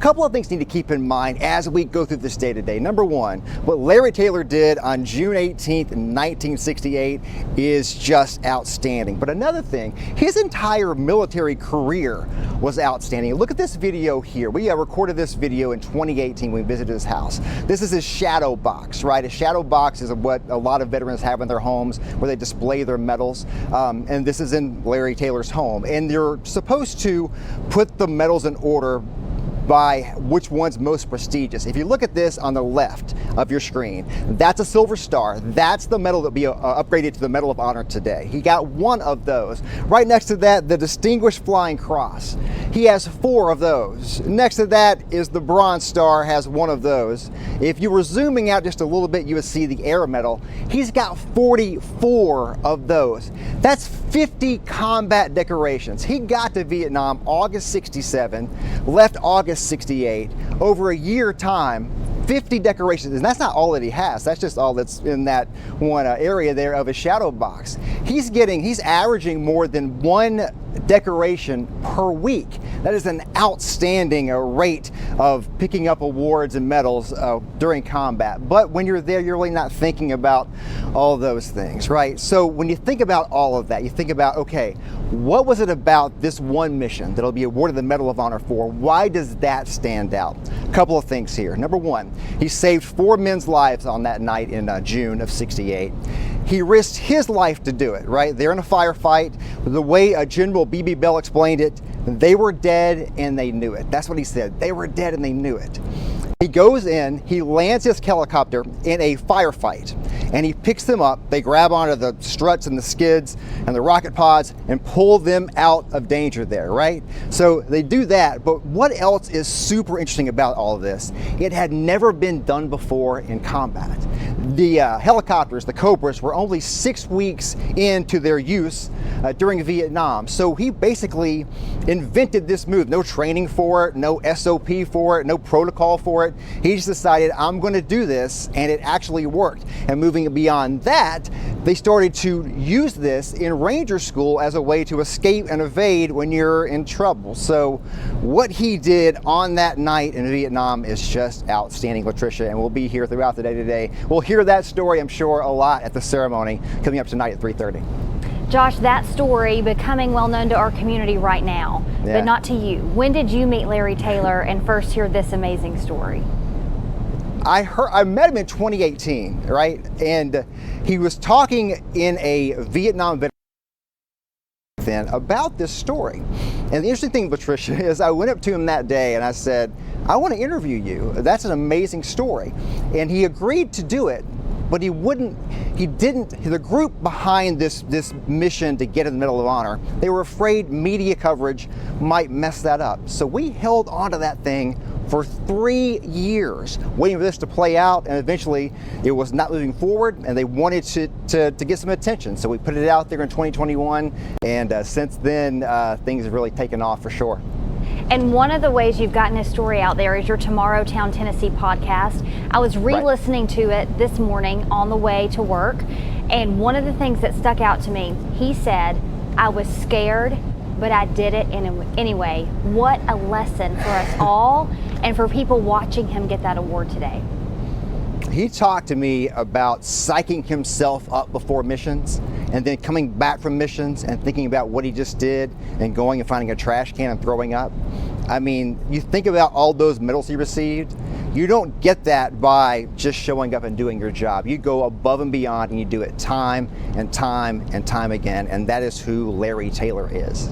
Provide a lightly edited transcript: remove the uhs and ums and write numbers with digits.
couple of things you need to keep in mind as we go through this day today. Number one, what Larry Taylor did on June 18th, 1968 is just outstanding. But another thing, his entire military career was outstanding. Look at this video here. We recorded this video in 2018 when we visited his house. This is his shadow box, right? A shadow box is what a lot of veterans have in their homes where they display their medals. And this is in Larry Taylor's home. And you're supposed to put the medals in order by which one's most prestigious. If you look at this on the left of your screen, that's a Silver Star. That's the medal that will be upgraded to the Medal of Honor today. He got one of those. Right next to that, the Distinguished Flying Cross. He has 4 of those. Next to that is the Bronze Star, has 1 of those. If you were zooming out just a little bit, you would see the Air Medal. He's got 44 of those. That's 50 combat decorations. He got to Vietnam August 67, left August 68, over a year time, 50 decorations, and that's not all that he has. That's just all that's in that one area there of his shadow box. He's averaging more than 1 decoration per week. That is an outstanding rate of picking up awards and medals during combat. But when you're there, you're really not thinking about all those things, right? So when you think about all of that, you think about, okay, what was it about this one mission that'll be awarded the Medal of Honor for? Why does that stand out? A couple of things here. Number one, he saved 4 men's lives on that night in June of '68. He risked his life to do it, right? They're in a firefight. The way General B.B. Bell explained it, they were dead and they knew it. That's what he said. They were dead and they knew it. He goes in, he lands his helicopter in a firefight, and he picks them up. They grab onto the struts and the skids and the rocket pods and pull them out of danger there, right? So they do that, but what else is super interesting about all of this? It had never been done before in combat. The helicopters, the Cobras, were only 6 weeks into their use during Vietnam. So he basically invented this move. No training for it, no SOP for it, no protocol for it. He just decided, I'm going to do this, and it actually worked. And moving beyond that, they started to use this in Ranger School as a way to escape and evade when you're in trouble. So what he did on that night in Vietnam is just outstanding, Latricia, and we'll be here throughout the day today. We'll hear that story, I'm sure, a lot at the ceremony coming up tonight at 3:30. Josh, that story becoming well known to our community right now, but not to you. When did you meet Larry Taylor and first hear this amazing story? I met him in 2018, right? And he was talking in a Vietnam then about this story. And the interesting thing, Patricia, is I went up to him that day and I said, I want to interview you. That's an amazing story. And he agreed to do it, but the group behind this mission to get in the Medal of Honor, they were afraid media coverage might mess that up. So we held onto that thing for 3 years, waiting for this to play out, and eventually it was not moving forward, and they wanted to get some attention. So we put it out there in 2021, and since then, things have really taken off for sure. And one of the ways you've gotten his story out there is your Tomorrow Town, Tennessee podcast. I was re-listening to it this morning on the way to work, and one of the things that stuck out to me, he said, I was scared, but I did it anyway. What a lesson for us all and for people watching him get that award today. He talked to me about psyching himself up before missions and then coming back from missions and thinking about what he just did and going and finding a trash can and throwing up. I mean, you think about all those medals he received, you don't get that by just showing up and doing your job. You go above and beyond and you do it time and time and time again, and that is who Larry Taylor is.